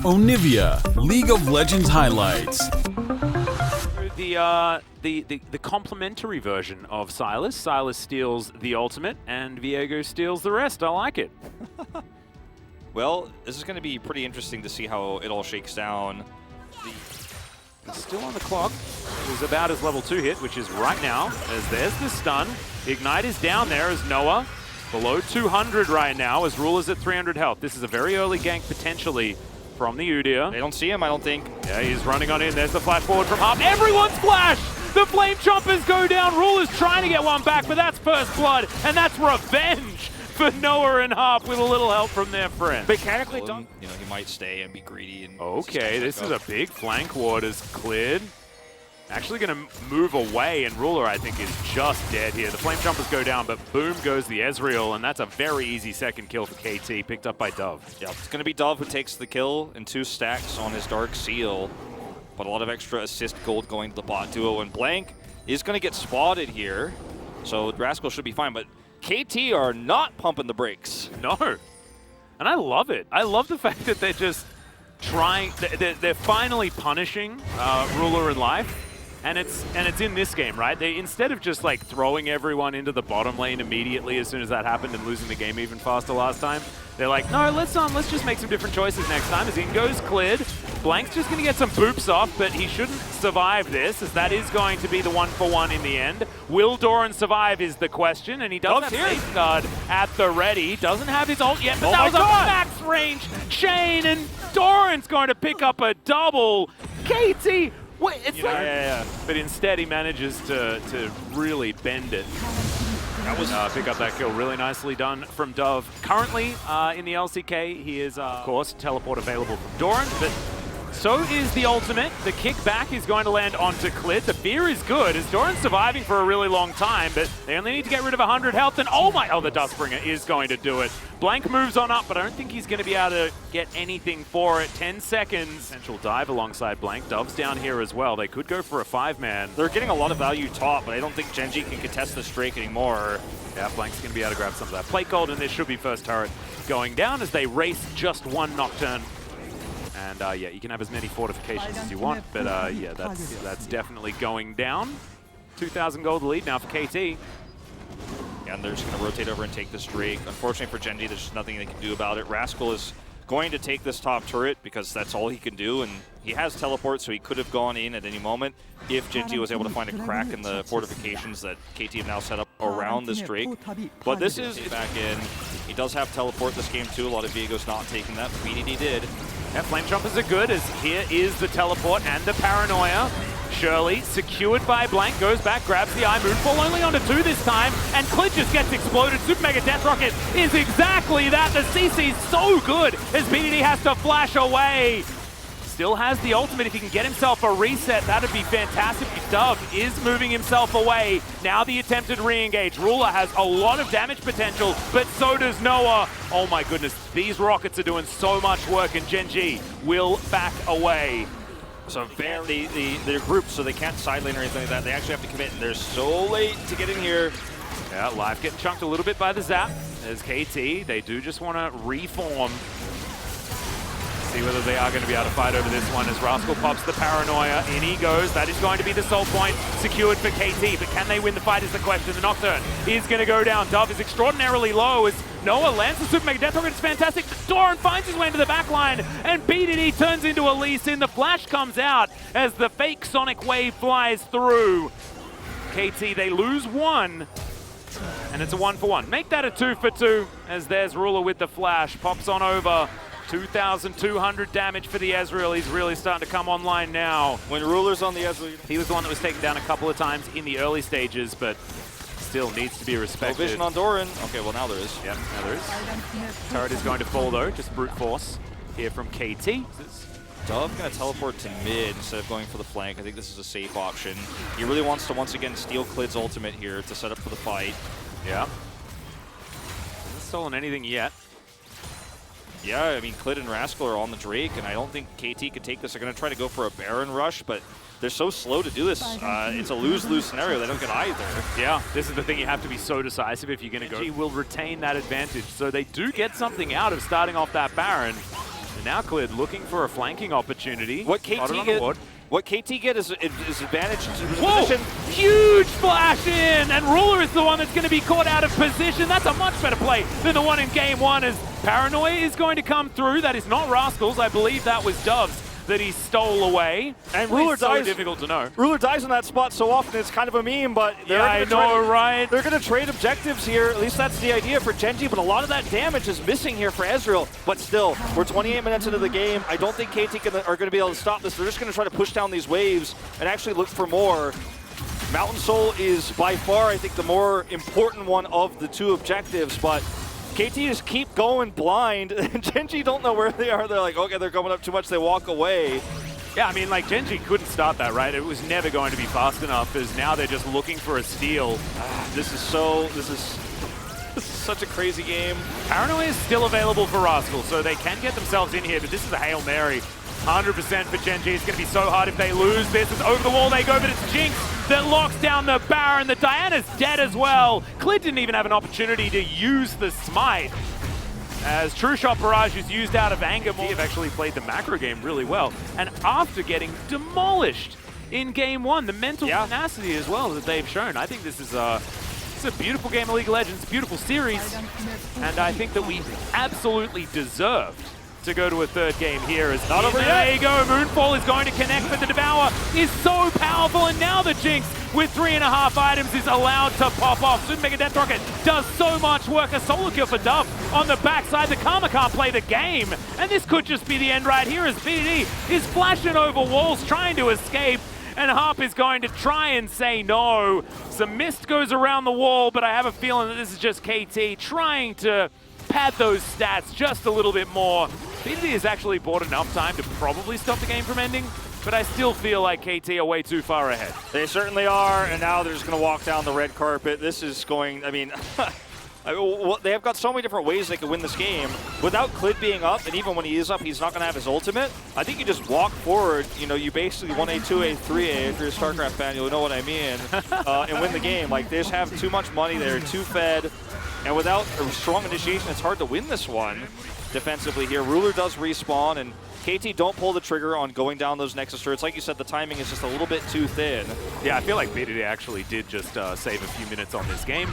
Onivia, League of Legends highlights. The complementary version of Silas. Silas steals the ultimate, and Viego steals the rest. I like it. Well, this is going to be pretty interesting to see how it all shakes down. Still on the clock. It was about his level 2 hit, which is right now, as there's the stun. Ignite is down there as Noah below 200 right now, as Ruler's at 300 health. This is a very early gank potentially from the Udyr. They don't see him, I don't think. Yeah, he's running on in. There's the flash forward from Harp. Everyone's flash! The Flame Chompers go down. Ruler's trying to get one back, but that's first blood, and that's revenge for Noah and Harp with a little help from their friend. Mechanically done. You know, he might stay and be greedy. And okay, this is a big flank ward is cleared. Actually going to move away, and Ruler, I think, is just dead here. The Flame Chompers go down, but boom goes the Ezreal, and that's a very easy second kill for KT, picked up by Dove. Yeah, it's going to be Dove who takes the kill and 2 stacks on his Dark Seal, but a lot of extra assist gold going to the bot duo, and Blank is going to get spotted here, so Rascal should be fine, but KT are not pumping the brakes. No, and I love it. I love the fact that they're just trying, they're finally punishing Ruler in life. And it's in this game, right? They, instead of just like throwing everyone into the bottom lane immediately as soon as that happened and losing the game even faster last time, they're like, no, let's just make some different choices next time. As Ingo's cleared, Blank's just gonna get some boops off, but he shouldn't survive this, as that is going to be the 1-for-1 in the end. Will Doran survive is the question, and he does have Safeguard at the ready. Doesn't have his ult yet, but that was a max range chain, and Doran's going to pick up a double. KT. Wait, it's But instead he manages to really bend it. That was pick up that kill. Really nicely done from Dove. Currently in the LCK, he is, of course, teleport available from Doran, but so is the ultimate. The kickback is going to land onto Clit. The fear is good, as Doran's surviving for a really long time, but they only need to get rid of 100 health, and oh, the Dustbringer is going to do it. Blank moves on up, but I don't think he's going to be able to get anything for it. 10 seconds. Central dive alongside Blank. Dove's down here as well. They could go for a 5-man. They're getting a lot of value top, but I don't think Gen.G can contest this Drake anymore. Yeah, Blank's going to be able to grab some of that plate gold, and this should be first turret going down as they race just one Nocturne. And yeah, you can have as many fortifications as you want, but yeah, that's definitely going down. 2,000 gold lead now for KT. And they're just going to rotate over and take this Drake. Unfortunately for Gen.G, there's just nothing they can do about it. Rascal is going to take this top turret because that's all he can do, and he has teleport, so he could have gone in at any moment if Gen.G was able to find a crack in the fortifications that KT have now set up around this Drake. But this is back in. He does have teleport this game too. A lot of Viego's not taking that. BDD did. Yeah, Flame Chompers are good, as here is the teleport and the paranoia. Shirley, secured by Blank, goes back, grabs the eye, Moonfall only onto 2 this time, and Clint just gets exploded. Super Mega Death Rocket is exactly that. The CC's so good as BDD has to flash away. Still has the ultimate. If he can get himself a reset, that'd be fantastic. Dove is moving himself away. Now the attempted re-engage. Ruler has a lot of damage potential, but so does Noah. Oh my goodness, these rockets are doing so much work, and Gen.G will back away. So they're grouped, so they can't side lane or anything like that. They actually have to commit, and they're so late to get in here. Yeah, life getting chunked a little bit by the zap. There's KT. They do just want to reform. See whether they are going to be able to fight over this one as Rascal pops the paranoia. In he goes. That is going to be the soul point secured for KT, but can they win the fight is the question. The Nocturne is going to go down. Dove is extraordinarily low as Noah lands the Super Mega Death Rocket. It's fantastic. Doran finds his way into the back line, and BDD turns into a Lee Sin. The flash comes out as the fake Sonic Wave flies through. KT, they lose 1. And it's a 1-for-1. Make that a 2-for-2 as there's Ruler with the flash. Pops on over. 2,200 damage for the Ezreal. He's really starting to come online now. When Ruler's on the Ezreal, he was the one that was taken down a couple of times in the early stages, but still needs to be respected. No vision on Doran. Okay, well now there is. Yep, now there is. Turret is going to fall though, just brute force here from KT. Dove going to teleport to mid instead of going for the flank. I think this is a safe option. He really wants to once again steal Clid's ultimate here to set up for the fight. Yeah. Hasn't stolen anything yet. Yeah, I mean, Clit and Rascal are on the Drake, and I don't think KT could take this. They're going to try to go for a Baron rush, but they're so slow to do this. It's a lose-lose scenario. They don't get either. Yeah, this is the thing. You have to be so decisive if you're going to go. Gen.G will retain that advantage, so they do get something out of starting off that Baron. And now Clid looking for a flanking opportunity. What KT get is advantage to position. Huge flash in, and Ruler is the one that's going to be caught out of position. That's a much better play than the one in game one, as Paranoia is going to come through. That is not Rascals. I believe that was Doves that he stole away. And Ruler so dies. Difficult to know. Ruler dies in that spot so often, it's kind of a meme, but I know, right? They're going to trade objectives here. At least that's the idea for Gen.G, but a lot of that damage is missing here for Ezreal. But still, we're 28 minutes into the game. I don't think KT are going to be able to stop this. They're just going to try to push down these waves and actually look for more. Mountain Soul is by far, I think, the more important one of the two objectives, but KT just keep going blind. Gen.G don't know where they are. They're like, okay, they're coming up too much. They walk away. Yeah, I mean, like, Gen.G couldn't start that, right? It was never going to be fast enough, as now they're just looking for a steal. This is such a crazy game. Paranoia is still available for Rascal, so they can get themselves in here, but this is a Hail Mary. 100% for Gen.G. It's going to be so hard if they lose this. It's over the wall they go, but it's Jinx that locks down the Baron. The Diana's dead as well. Clid didn't even have an opportunity to use the smite, as True Shot Barrage is used out of anger. They have actually played the macro game really well. And after getting demolished in game one, the mental tenacity as well that they've shown. I think this is it's a beautiful game of League of Legends, beautiful series. And I think that we absolutely deserved to go to a third game here. As not over yet. There you go, Moonfall is going to connect, but the Devour is so powerful, and now the Jinx with 3.5 items is allowed to pop off. Super Mega Death Rocket does so much work. A solo kill for Dove on the backside. The Karma can't play the game, and this could just be the end right here, as BDD is flashing over walls trying to escape, and Harp is going to try and say no. Some mist goes around the wall, but I have a feeling that this is just KT trying to pad those stats just a little bit more. BDD has actually bought enough time to probably stop the game from ending, but I still feel like KT are way too far ahead. They certainly are, and now they're just going to walk down the red carpet. This is going, I mean, they have got so many different ways they could win this game. Without Clid being up, and even when he is up, he's not going to have his ultimate. I think you just walk forward, you know, you basically 1A, 2A, 3A, if you're a StarCraft fan, you'll know what I mean, and win the game. Like, they just have too much money, they're too fed, and without a strong initiation, it's hard to win this one defensively here. Ruler does respawn, and KT don't pull the trigger on going down those Nexus turrets. Like you said, the timing is just a little bit too thin. Yeah, I feel like BDD actually did just save a few minutes on this game.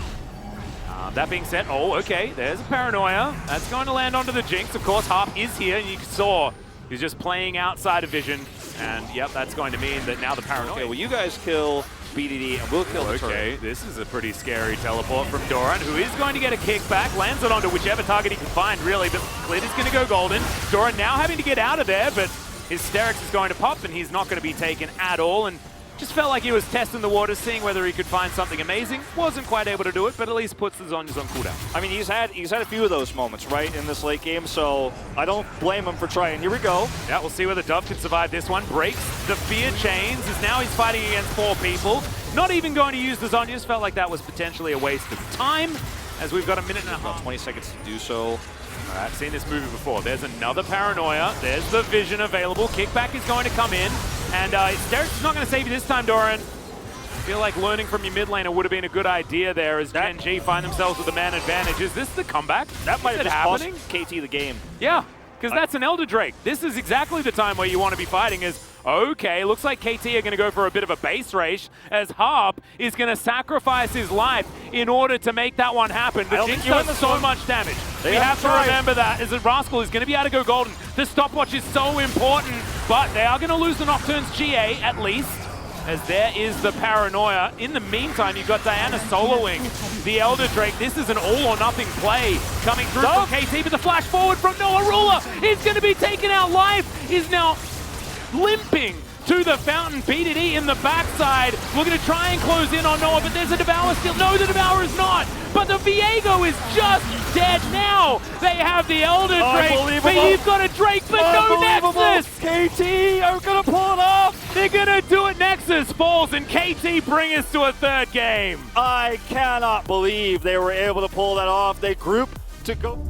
That being said, oh, okay, there's a Paranoia. That's going to land onto the Jinx. Of course, Harp is here, and you saw he's just playing outside of vision. And, yep, that's going to mean that now the Paranoia... Okay, well, you guys kill BDD, and we'll kill the turret. Okay, this is a pretty scary teleport from Doran, who is going to get a kickback. Lands it onto whichever target he can find, really, but Clid is going to go golden. Doran now having to get out of there, but his Sterix is going to pop, and he's not going to be taken at all. And just felt like he was testing the waters, seeing whether he could find something amazing. Wasn't quite able to do it, but at least puts the Zhonya's on cooldown. I mean, he's had a few of those moments, right, in this late game, so I don't blame him for trying. Here we go. Yeah, we'll see whether Dove can survive this one. Breaks the fear chains, as now he's fighting against 4 people. Not even going to use the Zhonya. Just felt like that was potentially a waste of time, as we've got a minute and a half. About 20 seconds to do so. All right, I've seen this movie before. There's another Paranoia. There's the vision available. Kickback is going to come in, and Sterix is not going to save you this time, Doran. I feel like learning from your mid laner would have been a good idea there, as Gen.G find themselves with a man advantage. Is this the comeback? That might have just happening? cost KT the game. Yeah, because that's an Elder Drake. This is exactly the time where you want to be fighting. Is okay, looks like KT are going to go for a bit of a base race, as Harp is going to sacrifice his life in order to make that one happen. The Jinx does so much damage. We have to remember that, as Rascal is going to be able to go golden. The stopwatch is so important, but they are going to lose the Nocturne's GA at least, as there is the Paranoia. In the meantime, you've got Diana soloing the Elder Drake. This is an all-or-nothing play coming through from KT, but the flash forward from Noah Ruler is going to be taken out. Life is now limping to the fountain. BDD in the backside. We're going to try and close in on Noah, but there's a Devour still. No, the Devour is not. But the Viego is just dead now. They have the Elder Drake, but he's got a Drake, but no Nexus. KT are going to pull it off. They're going to do it. Nexus falls, and KT bring us to a third game. I cannot believe they were able to pull that off. They group to go.